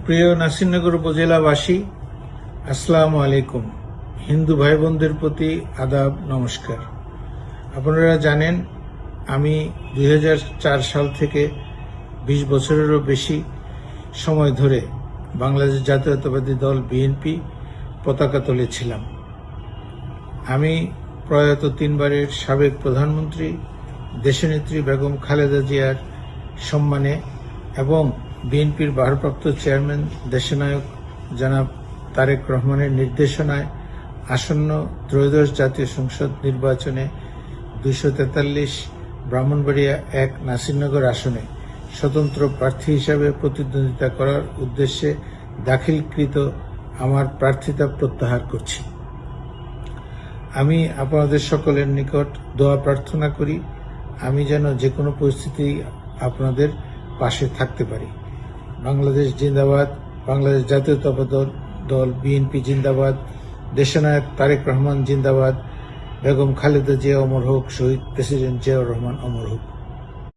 প্রিয় নাসিরনগর উপজেলাবাসী, আসসালামু আলাইকুম। হিন্দু ভাই বোনদের প্রতি আদাব, নমস্কার। আপনারা জানেন আমি 2004 সাল থেকে 20 বছরেরও বেশি সময় ধরে বাংলাদেশ জাতীয়তাবাদী দল বিএনপি পতাকা তুলেছিলাম। আমি প্রয়াত 3 বারের সাবেক প্রধানমন্ত্রী দেশনেত্রী বেগম খালেদা জিয়ার সম্মানে এবং বিএনপির ভারপ্রাপ্ত চেয়ারম্যান দেশনায়ক জনাব তারেক রহমানের নির্দেশনায় আসন্ন ত্রয়োদশ জাতীয় সংসদ নির্বাচনে 243 ব্রাহ্মণবাড়িয়া 1 নাসিরনগর আসনে স্বতন্ত্র প্রার্থী হিসাবে প্রতিদ্বন্দ্বিতা করার উদ্দেশ্যে দাখিলকৃত আমার প্রার্থিতা প্রত্যাহার করছি। আমি আপনাদের সকলের নিকট দোয়া প্রার্থনা করি আমি যেন যে কোনো পরিস্থিতি আপনাদের পাশে থাকতে পারি। বাংলাদেশ জিন্দাবাদ, বাংলাদেশ জাতীয়তাবাদী দল বিএনপি জিন্দাবাদ, দেশনায়ক তারেক রহমান জিন্দাবাদ, বেগম খালেদা জিয়া অমর হোক, শহীদ প্রেসিডেন্ট জিয়াউর রহমান অমর হোক।